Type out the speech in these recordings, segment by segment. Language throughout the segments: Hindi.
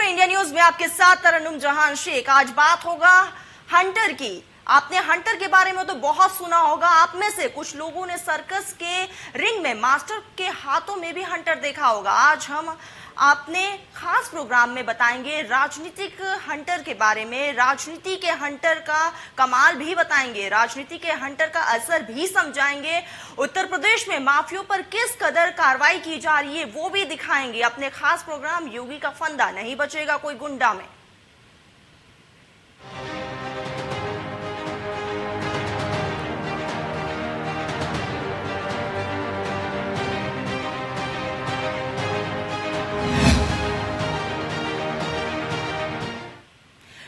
में इंडिया न्यूज में आपके साथ तरन्नुम जहान शेख। आज बात होगा हंटर की। आपने हंटर के बारे में तो बहुत सुना होगा। आप में से कुछ लोगों ने सर्कस के रिंग में मास्टर के हाथों में भी हंटर देखा होगा। आज हम आपने खास प्रोग्राम में बताएंगे राजनीतिक हंटर के बारे में, राजनीति के हंटर का कमाल भी बताएंगे, राजनीति के हंटर का असर भी समझाएंगे। उत्तर प्रदेश में माफियों पर किस कदर कार्रवाई की जा रही है वो भी दिखाएंगे। अपने खास प्रोग्राम योगी का फंदा, नहीं बचेगा कोई गुंडा में।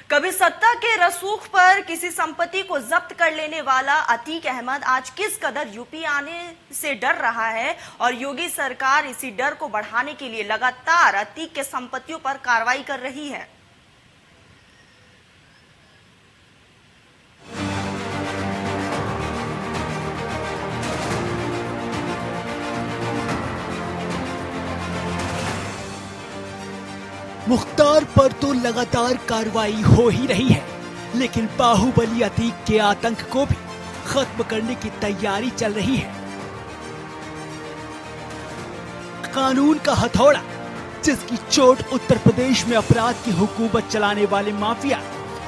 कभी सत्ता के रसूख पर किसी संपत्ति को जब्त कर लेने वाला अतीक अहमद आज किस कदर यूपी आने से डर रहा है और योगी सरकार इसी डर को बढ़ाने के लिए लगातार अतीक के संपत्तियों पर कार्रवाई कर रही है। मुख्तार पर तो लगातार कार्रवाई हो ही रही है, लेकिन बाहुबली अतीक के आतंक को भी खत्म करने की तैयारी चल रही है। कानून का हथौड़ा जिसकी चोट उत्तर प्रदेश में अपराध की हुकूमत चलाने वाले माफिया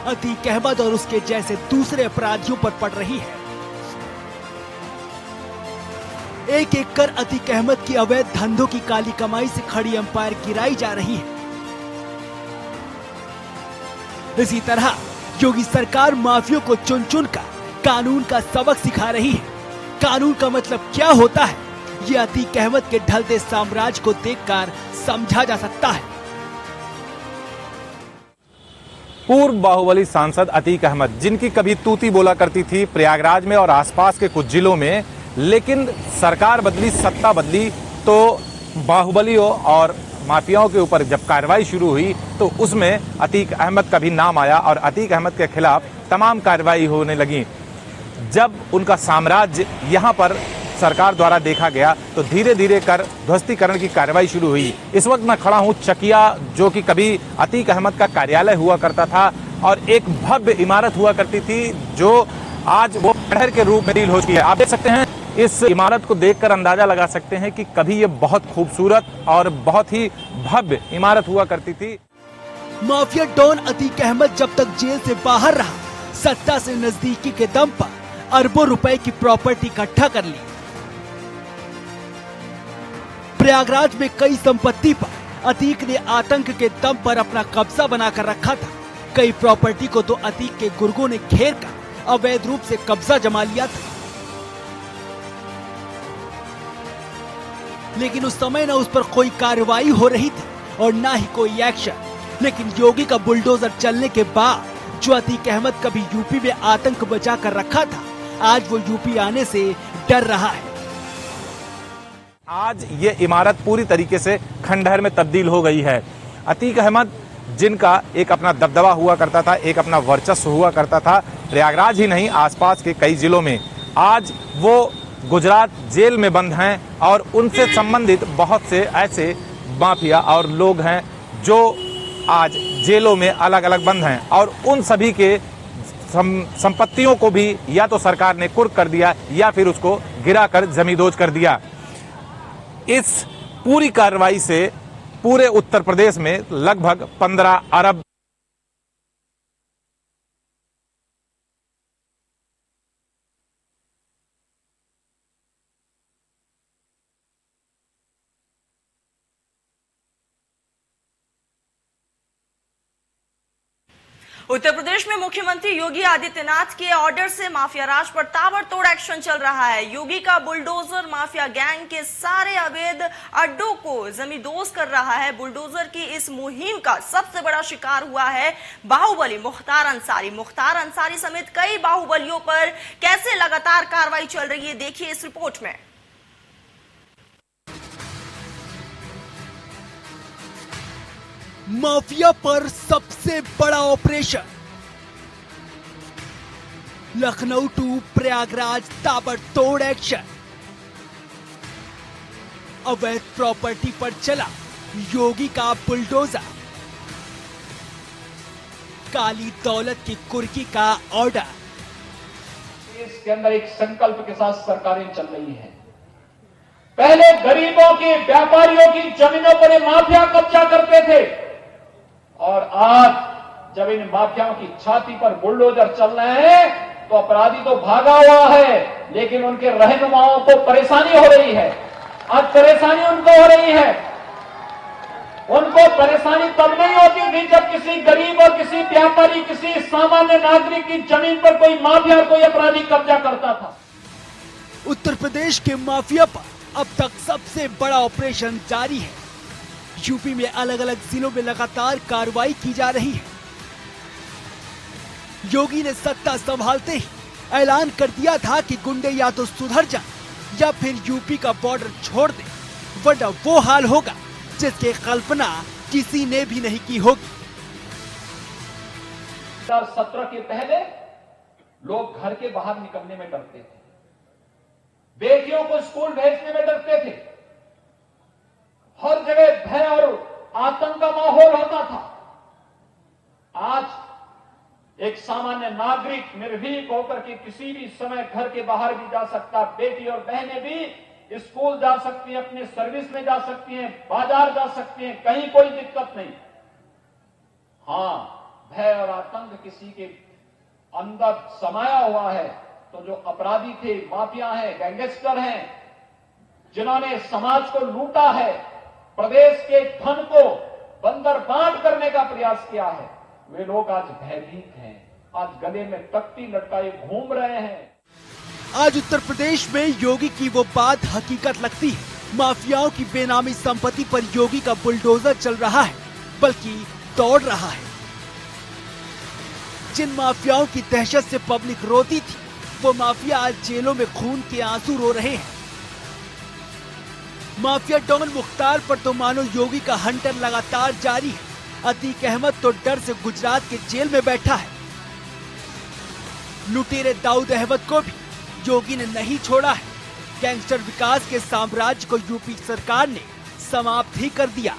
अतीक अहमद और उसके जैसे दूसरे अपराधियों पर पड़ रही है। एक एक कर अतीक अहमद की अवैध धंधों की काली कमाई से खड़ी अंपायर गिराई जा रही है। इसी तरह योगी सरकार माफियों को चुन चुन कर कानून का सबक सिखा रही है। कानून का मतलब क्या होता है, ये अतीक अहमद के ढलते साम्राज्य को देखकर समझा जा सकता है। पूर्व बाहुबली सांसद अतीक अहमद, जिनकी कभी तूती बोला करती थी प्रयागराज में और आसपास के कुछ जिलों में, लेकिन सरकार बदली, सत्ता बदली, तो बाहुबलियों और माफियाओं के ऊपर जब कार्रवाई शुरू हुई तो उसमें अतीक अहमद का भी नाम आया और अतीक अहमद के खिलाफ तमाम कार्रवाई होने लगी। जब उनका साम्राज्य यहां पर सरकार द्वारा देखा गया तो धीरे धीरे कर ध्वस्तीकरण की कार्रवाई शुरू हुई। इस वक्त मैं खड़ा हूं चकिया, जो कि कभी अतीक अहमद का कार्यालय हुआ करता था और एक भव्य इमारत हुआ करती थी, जो आज वो खंडहर के रूप में तब्दील हो चुकी है। आप देख सकते हैं, इस इमारत को देखकर अंदाजा लगा सकते हैं कि कभी ये बहुत खूबसूरत और बहुत ही भव्य इमारत हुआ करती थी। माफिया डॉन अतीक अहमद जब तक जेल से बाहर रहा, सत्ता से नजदीकी के दम पर अरबों रुपए की प्रॉपर्टी इकट्ठा कर ली। प्रयागराज में कई संपत्ति पर अतीक ने आतंक के दम पर अपना कब्जा बनाकर रखा था। कई प्रॉपर्टी को तो अतीक के गुर्गों ने घेर कर अवैध रूप से कब्जा जमा लिया था, लेकिन उस समय न उस पर कोई कार्रवाई हो रही थी और ना ही कोई एक्शन। लेकिन योगी का बुलडोजर चलने के बाद जो अतीक अहमद कभी यूपी में आतंक बचा कर रखा था, आज वो यूपी आने से डर रहा है। आज ये इमारत पूरी तरीके से खंडहर में तब्दील हो गई है। अतीक अहमद, जिनका एक अपना दबदबा हुआ करता था, एक अपना वर्चस्व हुआ करता था प्रयागराज ही नहीं आसपास के कई जिलों में, आज वो गुजरात जेल में बंद हैं और उनसे संबंधित बहुत से ऐसे माफिया और लोग हैं जो आज जेलों में अलग अलग बंद हैं और उन सभी के संपत्तियों को भी या तो सरकार ने कुर्क कर दिया या फिर उसको गिराकर जमींदोज कर दिया। इस पूरी कार्रवाई से पूरे उत्तर प्रदेश में लगभग 15 अरब उत्तर प्रदेश में मुख्यमंत्री योगी आदित्यनाथ के ऑर्डर से माफिया राज पर ताबड़तोड़ एक्शन चल रहा है। योगी का बुलडोजर माफिया गैंग के सारे अवैध अड्डों को जमींदोज कर रहा है। बुलडोजर की इस मुहिम का सबसे बड़ा शिकार हुआ है बाहुबली मुख्तार अंसारी। मुख्तार अंसारी समेत कई बाहुबलियों पर कैसे लगातार कार्रवाई चल रही है, देखिए इस रिपोर्ट में। माफिया पर सबसे बड़ा ऑपरेशन, लखनऊ टू प्रयागराज ताबड़तोड़ एक्शन। अवैध प्रॉपर्टी पर चला योगी का बुलडोजर। काली दौलत की कुर्की का ऑर्डर। इसके अंदर एक संकल्प के साथ सरकारें चल रही हैं। पहले गरीबों की, व्यापारियों की जमीनों पर ये माफिया कब्जा करते थे और आज जब इन माफियाओं की छाती पर बुलडोजर चल रहे हैं तो अपराधी तो भागा हुआ है, लेकिन उनके रहनुमाओं को परेशानी हो रही है। आज परेशानी उनको हो रही है। उनको परेशानी तब नहीं होती थी जब किसी गरीब और किसी व्यापारी, किसी सामान्य नागरिक की जमीन पर कोई माफिया, कोई अपराधी कब्जा करता था। उत्तर प्रदेश के माफिया पर अब तक सबसे बड़ा ऑपरेशन जारी है। यूपी में अलग अलग जिलों में लगातार कार्रवाई की जा रही है। योगी ने सत्ता संभालते ही ऐलान कर दिया था कि गुंडे या तो सुधर जाए या फिर यूपी का बॉर्डर छोड़ दे, वरना वो हाल होगा जिसकी कल्पना किसी ने भी नहीं की होगी। 2017 के पहले लोग घर के बाहर निकलने में डरते थे, बेटियों को स्कूल भेजने में डरते थे, हर जगह भय और आतंक का माहौल होता था। आज एक सामान्य नागरिक निर्भीक होकर के किसी भी समय घर के बाहर भी जा सकता, बेटी और बहनें भी स्कूल जा सकती हैं, अपने सर्विस में जा सकती हैं, बाजार जा सकती हैं, कहीं कोई दिक्कत नहीं। हां, भय और आतंक किसी के अंदर समाया हुआ है तो जो अपराधी थे, माफिया हैं, गैंगस्टर हैं, जिन्होंने समाज को लूटा है, प्रदेश के धन को बंदरबांट करने का प्रयास किया है, वे लोग आज भयभीत हैं, आज गले में तख्ती लटकाए घूम रहे हैं। आज उत्तर प्रदेश में योगी की वो बात हकीकत लगती है। माफियाओं की बेनामी संपत्ति पर योगी का बुलडोजर चल रहा है, बल्कि दौड़ रहा है। जिन माफियाओं की दहशत से पब्लिक रोती थी, वो माफिया आज जेलों में खून के आंसू रो रहे हैं। माफिया डॉन मुख्तार पर तो मानो योगी का हंटर लगातार जारी है। अतीक अहमद तो डर से गुजरात के जेल में बैठा है। लुटेरे दाऊद अहमद को भी योगी ने नहीं छोड़ा है। गैंगस्टर विकास के साम्राज्य को यूपी सरकार ने समाप्त ही कर दिया।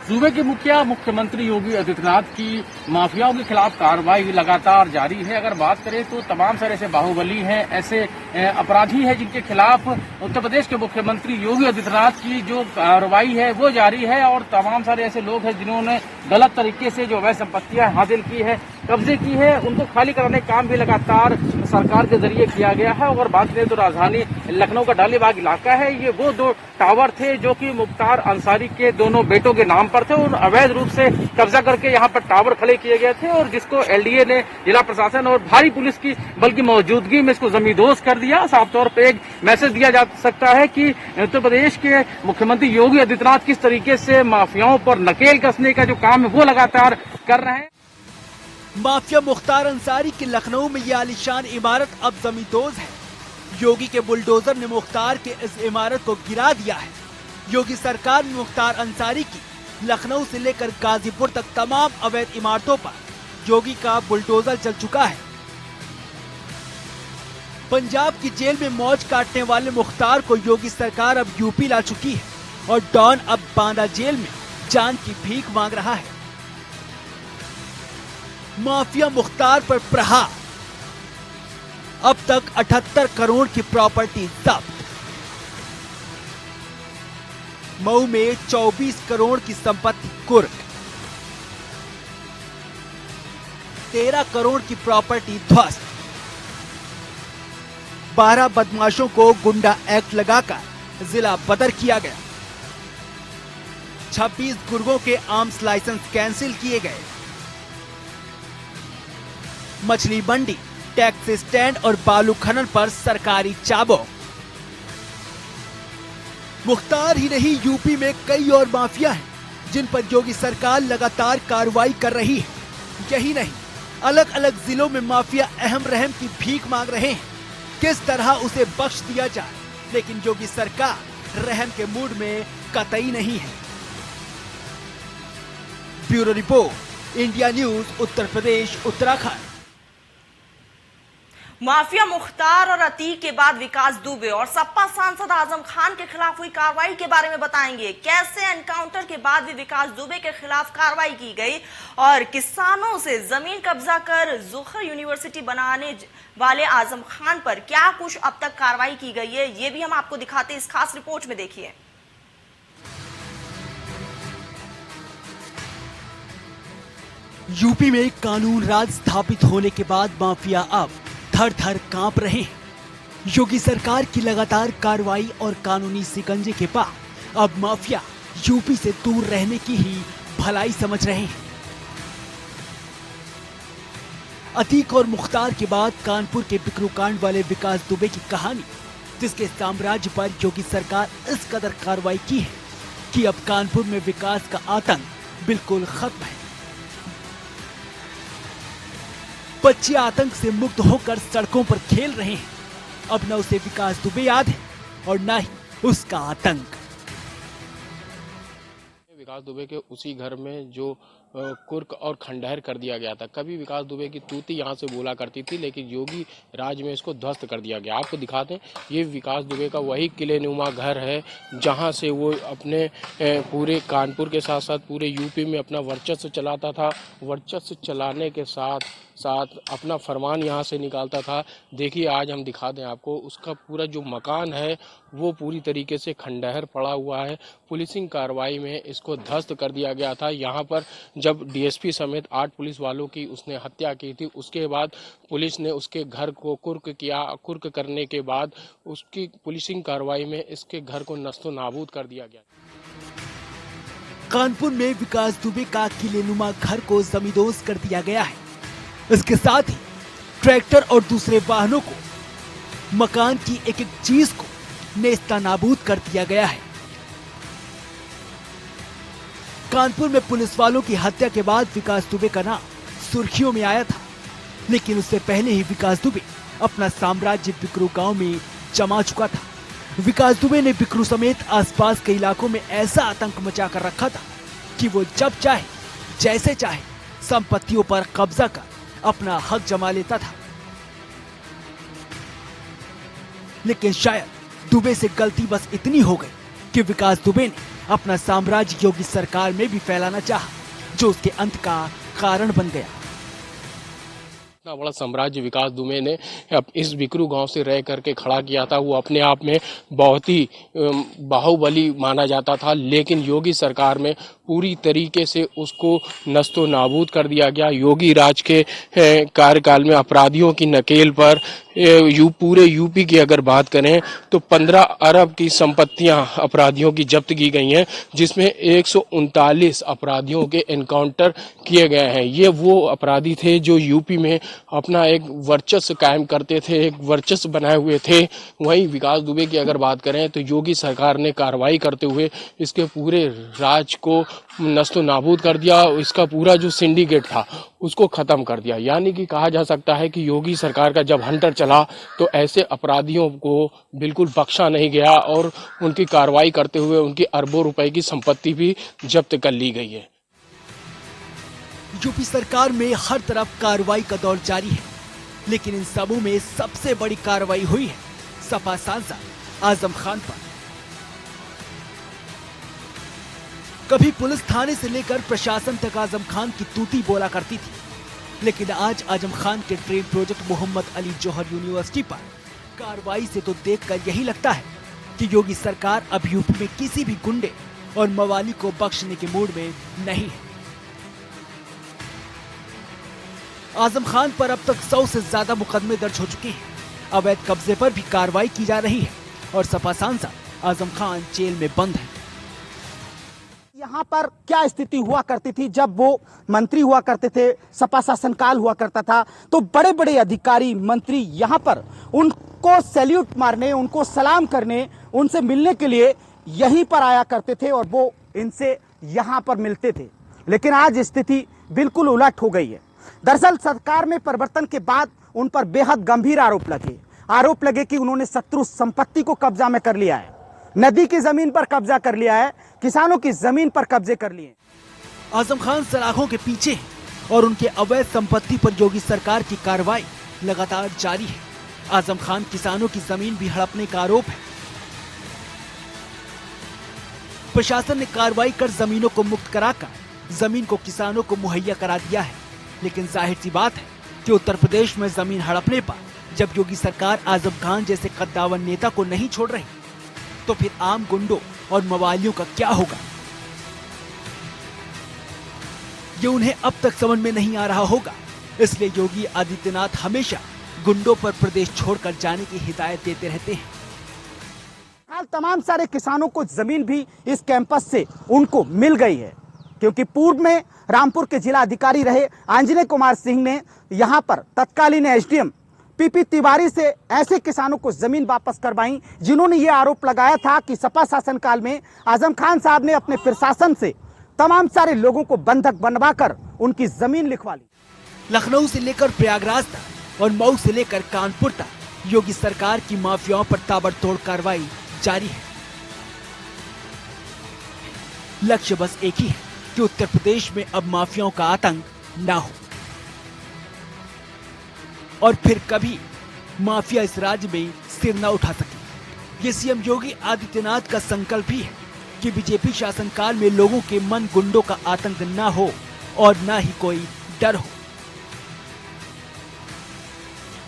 सूबे के मुख्यमंत्री योगी आदित्यनाथ की माफियाओं के खिलाफ कार्रवाई लगातार जारी है। अगर बात करें तो तमाम सारे ऐसे बाहुबली हैं, ऐसे अपराधी हैं जिनके खिलाफ उत्तर प्रदेश के मुख्यमंत्री योगी आदित्यनाथ की जो कार्रवाई है वो जारी है और तमाम सारे ऐसे लोग हैं जिन्होंने गलत तरीके से जो अवैध संपत्तियां हासिल की है, कब्जे की है, उनको खाली कराने का काम भी लगातार सरकार के जरिए किया गया है। और बात करें तो राजधानी लखनऊ का डालीबाग इलाका है, ये वो दो टावर थे जो कि मुख्तार अंसारी के दोनों बेटों के नाम पर थे और अवैध रूप से कब्जा करके यहाँ पर टावर खड़े किए गए थे और जिसको एलडीए ने, जिला प्रशासन और भारी पुलिस की बल्कि मौजूदगी में इसको जमींदोज कर दिया। साफ तौर पर एक मैसेज दिया जा सकता है कि उत्तर प्रदेश के मुख्यमंत्री योगी आदित्यनाथ किस तरीके से माफियाओं पर नकेल कसने का जो काम है वो लगातार कर रहे हैं। माफिया मुख्तार अंसारी की लखनऊ में यह आलीशान इमारत अब जमींदोज है। योगी के बुलडोजर ने मुख्तार के इस इमारत को गिरा दिया है। योगी सरकार ने मुख्तार अंसारी की लखनऊ से लेकर गाजीपुर तक तमाम अवैध इमारतों पर योगी का बुलडोजर चल चुका है। पंजाब की जेल में मौज काटने वाले मुख्तार को योगी सरकार अब यूपी ला चुकी है और डॉन अब बांदा जेल में जान की भीख मांग रहा है। माफिया मुख्तार पर प्रहार, अब तक 78 करोड़ की प्रॉपर्टी जब्त। मऊ में 24 करोड़ की संपत्ति कुर्क, 13 करोड़ की प्रॉपर्टी ध्वस्त। 12 बदमाशों को गुंडा एक्ट लगाकर जिला बदर किया गया। 26 गुर्गों के आर्म्स लाइसेंस कैंसिल किए गए। मछली मंडी, टैक्सी स्टैंड और बालू खनन पर सरकारी चाबुक। मुख्तार ही नहीं, यूपी में कई और माफिया हैं जिन पर योगी सरकार लगातार कार्रवाई कर रही है। यही नहीं, अलग अलग जिलों में माफिया अहम रहम की भीख मांग रहे हैं। किस तरह उसे बख्श दिया जाए, लेकिन योगी सरकार रहम के मूड में कतई नहीं है। Bureau report, India news, Uttar Pradesh, Uttarakhand. Mafia Mukhtar और अतीक के बाद विकास दुबे और सपा सांसद आजम खान के खिलाफ हुई कार्रवाई के बारे में बताएंगे। कैसे एनकाउंटर के बाद भी विकास दुबे के खिलाफ कार्रवाई की गई और किसानों से जमीन कब्जा कर ज़ुहर यूनिवर्सिटी बनाने वाले आजम खान पर क्या कुछ अब तक कार्रवाई की गई है, ये भी हम आपको दिखाते हैं इस खास रिपोर्ट में। देखिए, यूपी में कानून राज स्थापित होने के बाद माफिया अब थर थर कांप रहे हैं। योगी सरकार की लगातार कार्रवाई और कानूनी शिकंजे के बाद अब माफिया यूपी से दूर रहने की ही भलाई समझ रहे हैं। अतीक और मुख्तार के बाद कानपुर के बिकरू कांड वाले विकास दुबे की कहानी, जिसके साम्राज्य पर योगी सरकार इस कदर कार्रवाई की है कि अब कानपुर में विकास का आतंक बिल्कुल खत्म है। बच्चे आतंक से मुक्त होकर सड़कों पर खेल रहे हैं। अब न उसे विकास दुबे याद है और न ही उसका आतंक। विकास दुबे के उसी घर में जो कुर्क और खंडहर कर दिया गया था। कभी विकास दुबे की तूती यहाँ से बोला करती थी, लेकिन योगी राज में इसको ध्वस्त कर दिया गया। आपको दिखाते हैं, ये विकास दुबे का वही किलेनुमा घर है जहाँ से वो अपने पूरे कानपुर के साथ साथ पूरे यूपी में अपना वर्चस्व चलाता था। वर्चस्व चलाने के साथ साथ अपना फरमान यहाँ से निकालता था। देखिए, आज हम दिखा दें आपको, उसका पूरा जो मकान है वो पूरी तरीके से खंडहर पड़ा हुआ है। पुलिसिंग कार्रवाई में इसको ध्वस्त कर दिया गया था। यहाँ पर जब डीएसपी समेत 8 पुलिस वालों की उसने हत्या की थी, उसके बाद पुलिस ने उसके घर को कुर्क किया। कुर्क करने के बाद उसकी पुलिसिंग कार्रवाई में इसके घर को नस्तो नाबूद कर दिया गया। कानपुर में विकास दुबे का किलेनुमा घर को जमींदोज कर दिया गया है। इसके साथ ही ट्रैक्टर और दूसरे वाहनों को, मकान की एक एक चीज को नेस्तनाबूद कर दिया गया है। कानपुर में पुलिस वालों की हत्या के बाद विकास दुबे का नाम सुर्खियों में आया था, लेकिन उससे पहले ही विकास दुबे अपना साम्राज्य बिकरू गांव में जमा चुका था। विकास दुबे ने बिकरू समेत आसपास के इलाकों में ऐसा आतंक मचा कर रखा था कि वो जब चाहे जैसे चाहे संपत्तियों पर कब्जा कर अपना हक जमा लेता था। लेकिन शायद दुबे से गलती बस इतनी हो गई कि विकास दुबे ने अपना साम्राज्य योगी सरकार में भी फैलाना चाहा, जो उसके अंत का कारण बन गया। इतना बड़ा साम्राज्य विकास दुबे ने इस बिकरू गांव से रह करके खड़ा किया था। वो अपने आप में बहुत ही बाहुबली माना जाता था, लेकिन योगी सरकार में पूरी तरीके से उसको नस्तो नाबूद कर दिया गया। योगी राज के कार्यकाल में अपराधियों की नकेल पर पूरे यूपी की अगर बात करें तो 15 अरब की संपत्तियां अपराधियों की जब्त की गई हैं, जिसमें 139 अपराधियों के एनकाउंटर किए गए हैं। ये वो अपराधी थे जो यूपी में अपना एक वर्चस्व कायम करते थे, एक वर्चस्व बनाए हुए थे। वहीं विकास दुबे की अगर बात करें तो योगी सरकार ने कार्रवाई करते हुए इसके पूरे राज को नस्तो नाबूद कर दिया। इसका पूरा जो सिंडिकेट था उसको खत्म कर दिया। यानी कि कहा जा सकता है कि योगी सरकार का जब हंटर चला तो ऐसे अपराधियों को बिल्कुल बख्शा नहीं गया और उनकी कार्रवाई करते हुए उनकी अरबों रुपए की संपत्ति भी जब्त कर ली गई है। यूपी सरकार में हर तरफ कार्रवाई का दौर जारी है, लेकिन इन सबों में सबसे बड़ी कार्रवाई हुई है सपा सांसद आजम खान पर। कभी पुलिस थाने से लेकर प्रशासन तक आजम खान की तूती बोला करती थी, लेकिन आज आजम खान के ट्रेन प्रोजेक्ट मोहम्मद अली जौहर यूनिवर्सिटी पर कार्रवाई से तो देखकर यही लगता है कि योगी सरकार अब यूपी में किसी भी गुंडे और मवाली को बख्शने के मूड में नहीं है। आजम खान पर अब तक 100 से ज्यादा मुकदमे दर्ज हो चुके हैं। अवैध कब्जे पर भी कार्रवाई की जा रही है और सपा सांसद आजम खान जेल में बंद है। यहाँ पर क्या स्थिति हुआ करती थी जब वो मंत्री हुआ करते थे, सपा शासनकाल हुआ करता था, तो बड़े बड़े अधिकारी मंत्री यहाँ पर उनको सैल्यूट मारने, उनको सलाम करने, उनसे मिलने के लिए यहीं पर आया करते थे और वो इनसे यहाँ पर मिलते थे। लेकिन आज स्थिति बिल्कुल उलट हो गई है। दरअसल सरकार में परिवर्तन के बाद उन पर बेहद गंभीर आरोप लगे कि उन्होंने शत्रु संपत्ति को कब्जा में कर लिया है, नदी की जमीन पर कब्जा कर लिया है, किसानों की जमीन पर कब्जे कर लिए। आजम खान सलाखों के पीछे और उनके अवैध संपत्ति पर योगी सरकार की कार्रवाई लगातार जारी है। आजम खान किसानों की जमीन भी हड़पने का आरोप है। प्रशासन ने कार्रवाई कर जमीनों को मुक्त कराकर जमीन को किसानों को मुहैया करा दिया है, लेकिन जाहिर सी बात है कि उत्तर प्रदेश में जमीन हड़पने पर जब योगी सरकार आजम खान जैसे कद्दावर नेता को नहीं छोड़ रही, तो फिर आम गुंडों और मवालियों का क्या होगा, ये उन्हें अब तक समझ में नहीं आ रहा होगा। इसलिए योगी आदित्यनाथ हमेशा गुंडों पर प्रदेश छोड़कर जाने की हिदायत देते रहते हैं। हाल तमाम सारे किसानों को जमीन भी इस कैंपस से उनको मिल गई है, क्योंकि पूर्व में रामपुर के जिला अधिकारी रहे आंजनेय कुमार सिंह ने यहां पर तत्कालीन एसडीएम पीपी तिवारी से ऐसे किसानों को जमीन वापस करवाई जिन्होंने ये आरोप लगाया था कि सपा शासनकाल में आजम खान साहब ने अपने प्रशासन से तमाम सारे लोगों को बंधक बनवाकर उनकी जमीन लिखवा ली। लखनऊ से लेकर प्रयागराज तक और मऊ से लेकर कानपुर तक योगी सरकार की माफियाओं पर ताबड़तोड़ कार्रवाई जारी है। लक्ष्य बस एक ही है कि उत्तर प्रदेश में अब माफियाओं का आतंक ना हो और फिर कभी माफिया इस राज्य में सिर न उठा सके। ये सीएम योगी आदित्यनाथ का संकल्प भी है कि बीजेपी शासनकाल में लोगों के मन गुंडों का आतंक ना हो और ना ही कोई डर हो।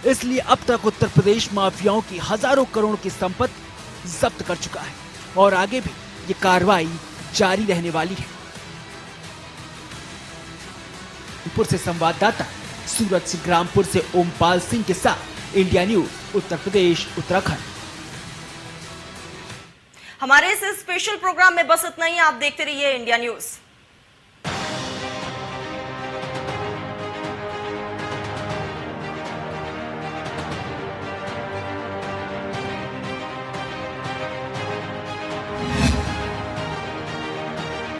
इसलिए अब तक उत्तर प्रदेश माफियाओं की हजारों करोड़ की संपत्ति जब्त कर चुका है और आगे भी ये कार्रवाई जारी रहने वाली है। कानपुर से संवाददाता सूरज सिंह, रामपुर से ओमपाल सिंह के साथ इंडिया न्यूज, उत्तर प्रदेश, उत्तराखंड। हमारे इस स्पेशल प्रोग्राम में बस इतना ही। आप देखते रहिए इंडिया न्यूज।